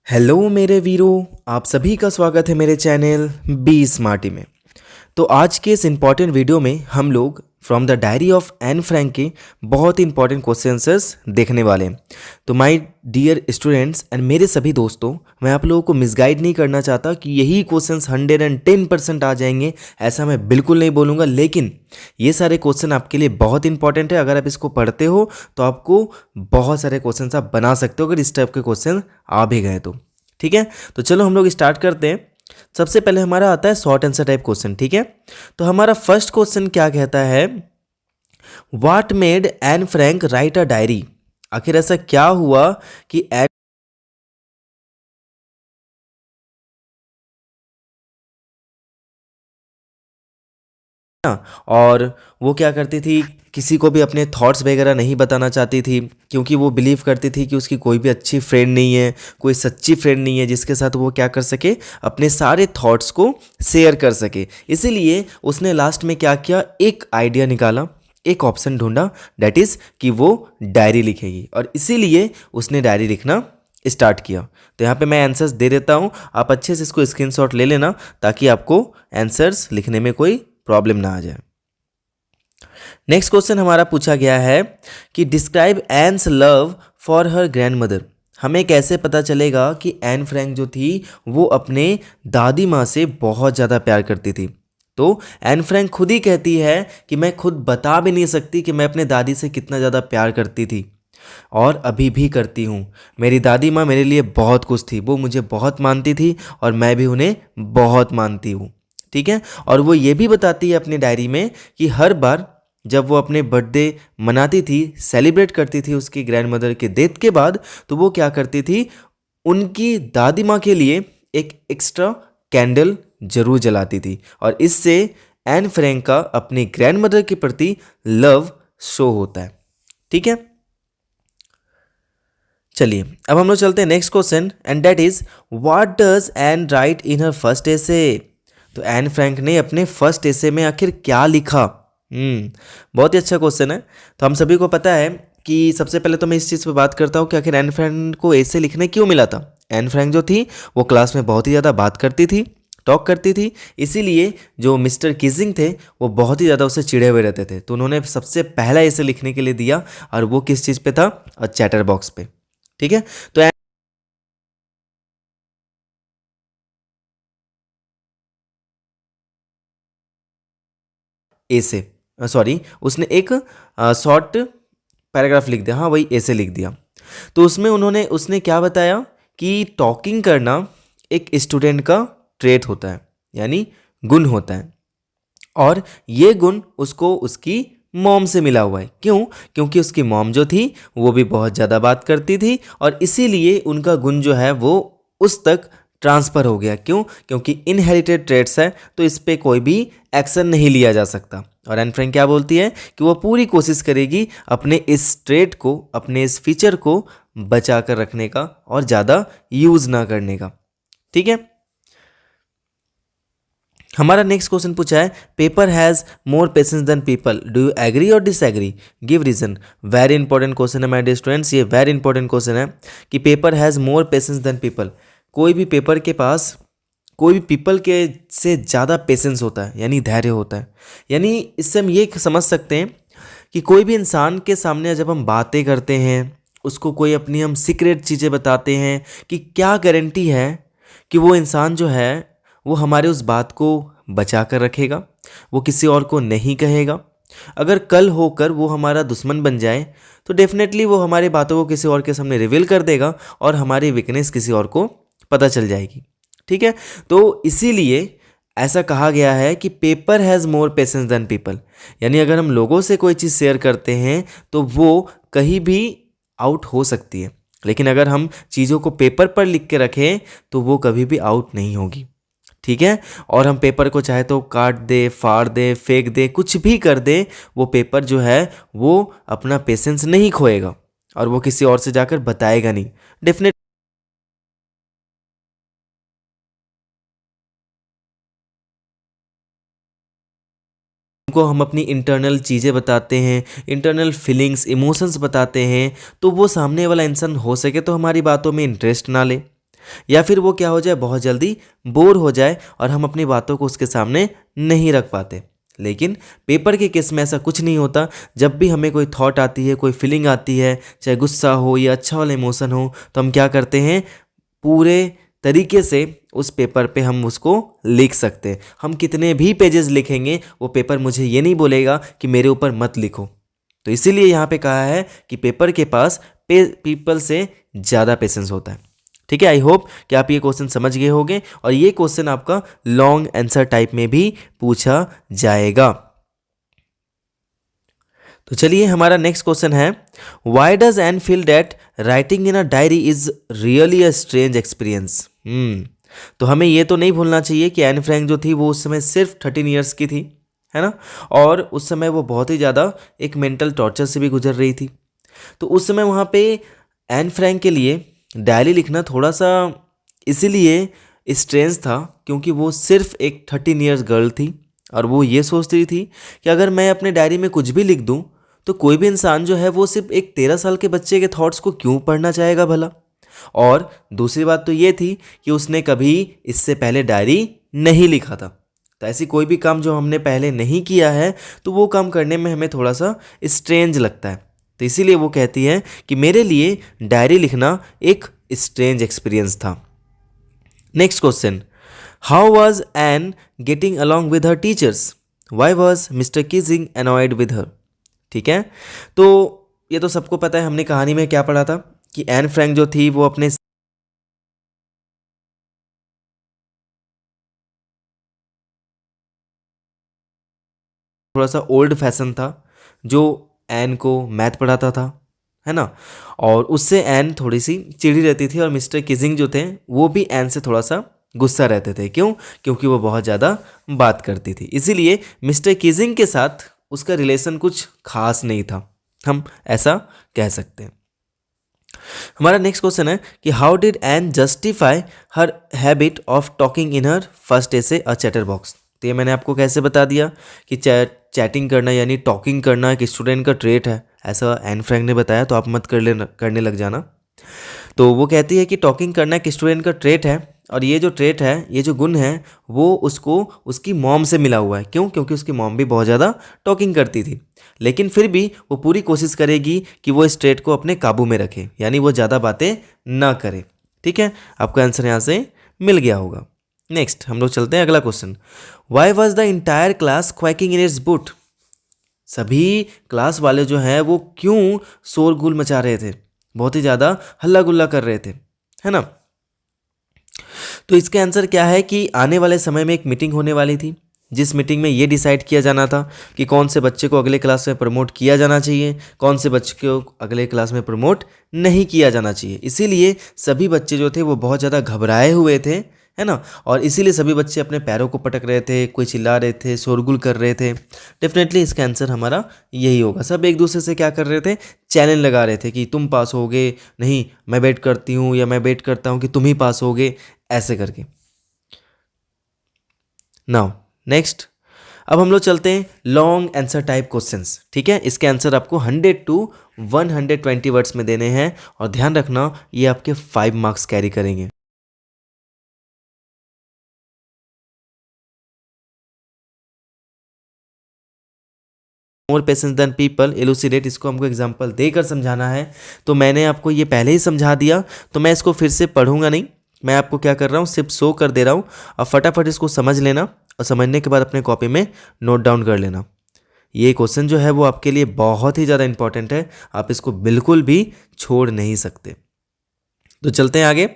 Hello मेरे वीरों, आप सभी का स्वागत है मेरे चैनल बी स्मार्टी में। तो आज के इस इम्पॉर्टेंट वीडियो में हम लोग from the diary of Anne Frank के बहुत ही इंपॉर्टेंट क्वेश्चन आंसर्स देखने वाले हैं। तो माय डियर स्टूडेंट्स एंड मेरे सभी दोस्तों, मैं आप लोगों को मिसगाइड नहीं करना चाहता कि यही क्वेश्चंस 110% आ जाएंगे, ऐसा मैं बिल्कुल नहीं बोलूँगा। लेकिन ये सारे क्वेश्चन आपके लिए बहुत इंपॉर्टेंट है। अगर आप इसको पढ़ते हो तो आपको बहुत सारे क्वेश्चन आप बना सकते हो अगर इस टाइप के क्वेश्चन आ भी गए तो। ठीक है, तो चलो हम लोग स्टार्ट करते हैं। सबसे पहले हमारा आता है शॉर्ट आंसर टाइप क्वेश्चन। ठीक है, तो हमारा फर्स्ट क्वेश्चन क्या कहता है, what made Anne Frank right a diary. आखिर ऐसा क्या हुआ कि एन और वो क्या करती थी, किसी को भी अपने थॉट्स वगैरह नहीं बताना चाहती थी, क्योंकि वो बिलीव करती थी कि उसकी कोई भी अच्छी फ्रेंड नहीं है, कोई सच्ची फ्रेंड नहीं है जिसके साथ वो क्या कर सके, अपने सारे थॉट्स को शेयर कर सके। इसीलिए उसने लास्ट में क्या किया, एक आइडिया निकाला, एक ऑप्शन ढूंढा, डैट इज़ कि वो डायरी लिखेगी, और इसीलिए उसने डायरी लिखना स्टार्ट किया। तो यहाँ पे मैं आंसर्स दे देता हूँ, आप अच्छे से इसको स्क्रीनशॉट ले लेना ताकि आपको आंसर्स लिखने में कोई प्रॉब्लम ना आ जाए। नेक्स्ट क्वेश्चन हमारा पूछा गया है कि describe Anne's love for her grandmother. हमें कैसे पता चलेगा कि एन फ्रैंक जो थी वो अपने दादी माँ से बहुत ज़्यादा प्यार करती थी। तो एन फ्रैंक खुद ही कहती है कि मैं खुद बता भी नहीं सकती कि मैं अपने दादी से कितना ज़्यादा प्यार करती थी, और अभी भी करती हूँ। मेरी दादी माँ मेरे लिए बहुत कुछ थी, वो मुझे बहुत मानती थी और मैं भी उन्हें बहुत मानती हूँ। ठीक है, और वो ये भी बताती है अपनी डायरी में कि हर बार जब वो अपने बर्थडे मनाती थी, सेलिब्रेट करती थी उसकी ग्रैंडमदर के डेथ के बाद, तो वो क्या करती थी, उनकी दादी माँ के लिए एक एक्स्ट्रा कैंडल जरूर जलाती थी, और इससे एन फ्रैंक का अपनी ग्रैंडमदर के प्रति लव शो होता है। ठीक है, चलिए अब हम लोग चलते हैं next question, and that is what does Anne write in her first essay. तो एन फ्रैंक ने अपने फर्स्ट एसे में आखिर क्या लिखा। बहुत ही अच्छा क्वेश्चन है। तो हम सभी को पता है कि सबसे पहले तो मैं इस चीज़ पे बात करता हूँ कि आखिर एन फ्रैंक को एसे लिखने क्यों मिला था। एन फ्रैंक जो थी वो क्लास में बहुत ही ज़्यादा बात करती थी, टॉक करती थी, इसीलिए जो मिस्टर किजिंग थे वो बहुत ही ज़्यादा उससे चिढ़े हुए रहते थे। तो उन्होंने सबसे पहला एसे लिखने के लिए दिया, और वो किस चीज़ पे था, चैटर बॉक्स पे। ठीक है, तो ए से सॉरी उसने एक शॉर्ट पैराग्राफ लिख दिया, हाँ वही ए से लिख दिया। तो उसमें उन्होंने उसने क्या बताया कि टॉकिंग करना एक स्टूडेंट का ट्रेट होता है, यानी गुण होता है, और ये गुण उसको उसकी मॉम से मिला हुआ है। क्यों? क्योंकि उसकी मॉम जो थी वो भी बहुत ज़्यादा बात करती थी, और इसीलिए उनका गुण जो है वो उस तक ट्रांसफ़र हो गया। क्यों? क्योंकि इनहेरिटेड ट्रेट्स है, तो इस पे कोई भी एक्शन नहीं लिया जा सकता। और एन फ्रैंक क्या बोलती है कि वो पूरी कोशिश करेगी अपने इस ट्रेट को, अपने इस फीचर को बचा कर रखने का और ज़्यादा यूज़ ना करने का। ठीक है, हमारा नेक्स्ट क्वेश्चन पूछा है, paper has more patience than people, do you agree और disagree, give reason. Very important question है माय डियर स्टूडेंट्स, ये वेरी इंपॉर्टेंट क्वेश्चन है कि paper has more patience than people. कोई भी पेपर के पास, कोई भी पीपल के से ज़्यादा पेशेंस होता है, यानी धैर्य होता है। यानी इससे हम ये समझ सकते हैं कि कोई भी इंसान के सामने जब हम बातें करते हैं, उसको कोई अपनी हम सीक्रेट चीज़ें बताते हैं, कि क्या गारंटी है कि वो इंसान जो है वो हमारे उस बात को बचा कर रखेगा, वो किसी और को नहीं कहेगा। अगर कल होकर वो हमारा दुश्मन बन जाए तो डेफिनेटली वो हमारी बातों को किसी और के सामने रिवील कर देगा, और हमारी वीकनेस किसी और को पता चल जाएगी। ठीक है, तो इसीलिए ऐसा कहा गया है कि paper has more patience than people. यानी अगर हम लोगों से कोई चीज़ शेयर करते हैं तो वो कहीं भी आउट हो सकती है, लेकिन अगर हम चीज़ों को पेपर पर लिख के रखें तो वो कभी भी आउट नहीं होगी। ठीक है, और हम पेपर को चाहे तो काट दे, फाड़ दे, फेंक दे, कुछ भी कर दे, वो पेपर जो है वो अपना पेशेंस नहीं खोएगा, और वो किसी और से जाकर बताएगा नहीं। डेफिनेट को हम अपनी इंटरनल चीज़ें बताते हैं, इंटरनल फीलिंग्स, इमोशंस बताते हैं, तो वो सामने वाला इंसान हो सके तो हमारी बातों में इंटरेस्ट ना ले। या फिर वो क्या हो जाए, बहुत जल्दी बोर हो जाए और हम अपनी बातों को उसके सामने नहीं रख पाते। लेकिन पेपर के केस में ऐसा कुछ नहीं होता। जब भी हमें कोई थॉट आती है, कोई फीलिंग आती है, चाहे गुस्सा हो या अच्छा वाला इमोशन हो, तो हम क्या करते हैं, पूरे तरीके से उस पेपर पे हम उसको लिख सकते हैं। हम कितने भी पेजेस लिखेंगे, वो पेपर मुझे ये नहीं बोलेगा कि मेरे ऊपर मत लिखो। तो इसीलिए यहाँ पे कहा है कि पेपर के पास पीपल से ज़्यादा पेशेंस होता है। ठीक है, आई होप कि आप ये क्वेश्चन समझ गए होंगे और ये क्वेश्चन आपका लॉन्ग आंसर टाइप में भी पूछा जाएगा। तो चलिए हमारा नेक्स्ट क्वेश्चन है, why does N feel that writing in a diary is really a strange experience. तो हमें ये तो नहीं भूलना चाहिए कि एन फ्रैंक जो थी वो उस समय सिर्फ 13 ईयर्स की थी, है ना, और उस समय वो बहुत ही ज़्यादा एक मेंटल टॉर्चर से भी गुजर रही थी। तो उस समय वहाँ पे एन फ्रैंक के लिए डायरी लिखना थोड़ा सा इसीलिए स्ट्रेंज था क्योंकि वो सिर्फ एक 13 ईयर्स गर्ल थी और वो ये सोच रही थी कि अगर मैं अपने डायरी में कुछ भी लिख दूँ तो कोई भी इंसान जो है वो सिर्फ एक 13 साल के बच्चे के थॉट्स को क्यों पढ़ना चाहेगा भला। और दूसरी बात तो ये थी कि उसने कभी इससे पहले डायरी नहीं लिखा था। तो ऐसी कोई भी काम जो हमने पहले नहीं किया है तो वो काम करने में हमें थोड़ा सा स्ट्रेंज लगता है। तो इसीलिए वो कहती है कि मेरे लिए डायरी लिखना एक स्ट्रेंज एक्सपीरियंस था। Next question, how was an getting along with her teachers, why was mister किजिंग annoyed with her. ठीक है, तो ये तो सबको पता है, हमने कहानी में क्या पढ़ा था कि एन फ्रैंक जो थी वो अपने थोड़ा सा ओल्ड फैशन था, जो एन को मैथ पढ़ाता था, है ना, और उससे एन थोड़ी सी चिड़ी रहती थी और मिस्टर किजिंग जो थे वो भी एन से थोड़ा सा गुस्सा रहते थे। क्यों? क्योंकि वो बहुत ज़्यादा बात करती थी, इसीलिए मिस्टर किजिंग के साथ उसका रिलेशन कुछ खास नहीं था, हम ऐसा कह सकते हैं। हमारा नेक्स्ट क्वेश्चन है कि how did an justify her habit of talking in her first essay a chatter box. तो ये मैंने आपको कैसे बता दिया कि चैटिंग करना यानी टॉकिंग करना एक स्टूडेंट का ट्रेट है, ऐसा एन फ्रैंक ने बताया, तो आप मत करने लग जाना। तो वो कहती है कि टॉकिंग करना एक स्टूडेंट का ट्रेट है और ये जो ट्रेट है, ये जो गुण है, वो उसको उसकी मॉम से मिला हुआ है। क्यों? क्योंकि उसकी मॉम भी बहुत ज़्यादा टॉकिंग करती थी, लेकिन फिर भी वो पूरी कोशिश करेगी कि वो इस ट्रेट को अपने काबू में रखे, यानी वो ज़्यादा बातें ना करे। ठीक है, आपका आंसर यहाँ से मिल गया होगा। नेक्स्ट हम लोग चलते हैं अगला question, why was the entire class quaking in its boots. सभी क्लास वाले जो हैं वो क्यों शोरगुल मचा रहे थे, बहुत ही ज़्यादा हल्ला गुल्ला कर रहे थे, है ना। तो इसका आंसर क्या है कि आने वाले समय में एक मीटिंग होने वाली थी, जिस मीटिंग में ये डिसाइड किया जाना था कि कौन से बच्चे को अगले क्लास में प्रमोट किया जाना चाहिए, कौन से बच्चे को अगले क्लास में प्रमोट नहीं किया जाना चाहिए। इसीलिए सभी बच्चे जो थे वो बहुत ज़्यादा घबराए हुए थे, है ना, और इसीलिए सभी बच्चे अपने पैरों को पटक रहे थे, कोई चिल्ला रहे थे, शोरगुल कर रहे थे। डेफिनेटली इसका आंसर हमारा यही होगा। सब एक दूसरे से क्या कर रहे थे, चैलेंज लगा रहे थे कि तुम पास होगे, नहीं मैं वेट करती हूँ, या मैं वेट करता हूँ कि तुम ही पास होगे, ऐसे करके। नाउ नेक्स्ट, अब हम लोग चलते हैं लॉन्ग आंसर टाइप क्वेश्चंस। ठीक है, इसके आंसर आपको 100 to 120 वर्ड्स में देने हैं और ध्यान रखना ये आपके 5 मार्क्स कैरी करेंगे। More patience than people elucidate, इसको हमको एग्जांपल देकर समझाना है। तो मैंने आपको ये पहले ही समझा दिया, तो मैं इसको फिर से पढ़ूंगा नहीं, मैं आपको क्या कर रहा हूँ, सिर्फ शो कर दे रहा हूँ। अब फटाफट इसको समझ लेना और समझने के बाद अपने कॉपी में नोट डाउन कर लेना। ये क्वेश्चन जो है वो आपके लिए बहुत ही ज़्यादा इंपॉर्टेंट है, आप इसको बिल्कुल भी छोड़ नहीं सकते। तो चलते हैं आगे।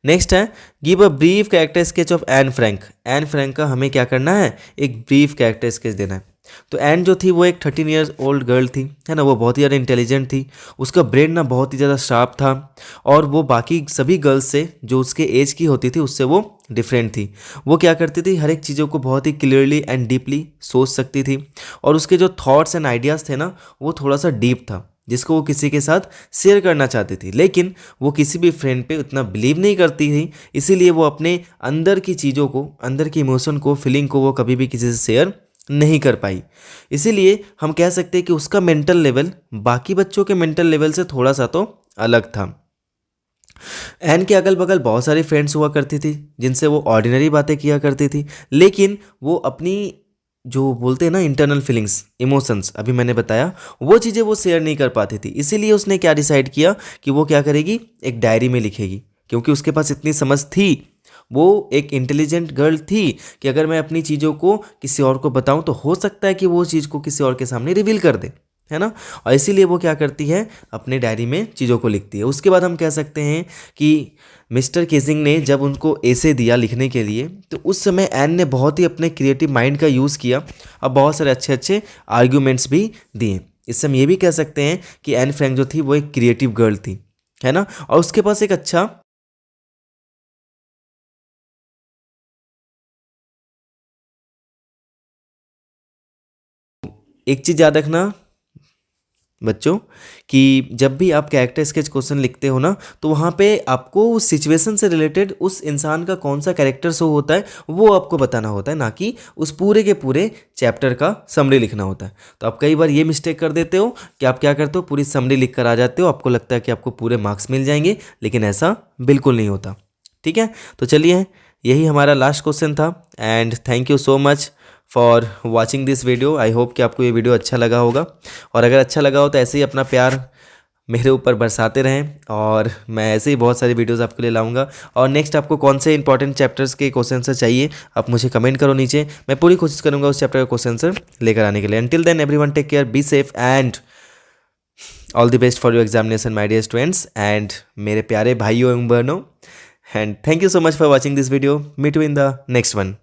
नेक्स्ट है give a brief character sketch of Anne Frank. Anne Frank का हमें क्या करना है, एक ब्रीफ कैरेक्टर स्केच देना है। तो एन जो थी वो एक 13 ईयर्स ओल्ड गर्ल थी, है ना, वो बहुत ही ज़्यादा इंटेलिजेंट थी, उसका ब्रेन ना बहुत ही ज़्यादा शार्प था और वो बाकी सभी गर्ल्स से जो उसके एज की होती थी उससे वो डिफरेंट थी। वो क्या करती थी, हर एक चीज़ों को बहुत ही क्लियरली एंड डीपली सोच सकती थी और उसके जो थॉट्स एंड आइडियाज़ थे ना वो थोड़ा सा डीप था, जिसको वो किसी के साथ शेयर करना चाहती थी, लेकिन वो किसी भी फ्रेंड पे उतना बिलीव नहीं करती थी। इसीलिए वो अपने अंदर की चीज़ों को, अंदर की इमोशन को, फीलिंग को वो कभी भी किसी से शेयर नहीं कर पाई। इसीलिए हम कह सकते हैं कि उसका मेंटल लेवल बाकी बच्चों के मेंटल लेवल से थोड़ा सा तो अलग था। एन के अगल बगल बहुत सारी फ्रेंड्स हुआ करती थी जिनसे वो ऑर्डिनरी बातें किया करती थी, लेकिन वो अपनी जो बोलते हैं ना इंटरनल फीलिंग्स, इमोशंस, अभी मैंने बताया, वो चीज़ें वो शेयर नहीं कर पाती थी। इसीलिए उसने क्या डिसाइड किया कि वो क्या करेगी, एक डायरी में लिखेगी, क्योंकि उसके पास इतनी समझ थी, वो एक इंटेलिजेंट गर्ल थी कि अगर मैं अपनी चीज़ों को किसी और को बताऊं तो हो सकता है कि वो चीज़ को किसी और के सामने रिवील कर दे, है ना। और इसीलिए वो क्या करती है, अपने डायरी में चीज़ों को लिखती है। उसके बाद हम कह सकते हैं कि मिस्टर केजिंग ने जब उनको ऐसे दिया लिखने के लिए, तो उस समय एन ने बहुत ही अपने क्रिएटिव माइंड का यूज़ किया और बहुत सारे अच्छे अच्छे आर्ग्यूमेंट्स भी दिए। इससे हम ये भी कह सकते हैं कि एन फ्रैंक जो थी वो एक क्रिएटिव गर्ल थी, है ना। और उसके पास एक अच्छा एक चीज़ याद रखना बच्चों, कि जब भी आप कैरेक्टर स्केच क्वेश्चन लिखते हो ना, तो वहाँ पे आपको उस सिचुएशन से रिलेटेड उस इंसान का कौन सा कैरेक्टर शो होता है वो आपको बताना होता है, ना कि उस पूरे के पूरे चैप्टर का समरी लिखना होता है। तो आप कई बार ये मिस्टेक कर देते हो कि आप क्या करते हो, पूरी समरी लिख कर आ जाते हो, आपको लगता है कि आपको पूरे मार्क्स मिल जाएंगे, लेकिन ऐसा बिल्कुल नहीं होता। ठीक है, तो चलिए, यही हमारा लास्ट क्वेश्चन था। And thank you so much for watching this video. I hope कि आपको ये वीडियो अच्छा लगा होगा, और अगर अच्छा लगा हो तो ऐसे ही अपना प्यार मेरे ऊपर बरसाते रहें, और मैं ऐसे ही बहुत सारी वीडियोस आपके लिए लाऊंगा। और नेक्स्ट आपको कौन से इंपॉर्टेंट चैप्टर्स के क्वेश्चन आंसर चाहिए, आप मुझे कमेंट करो नीचे, मैं पूरी कोशिश करूंगा उस चैप्टर का क्वेश्चन आंसर लेकर आने के लिए। Until then everyone take care, be safe and all the best for your examination my dear students and मेरे प्यारे भाइयों एवं बहनों। And thank you so much for watching this video. Meet you in the next one.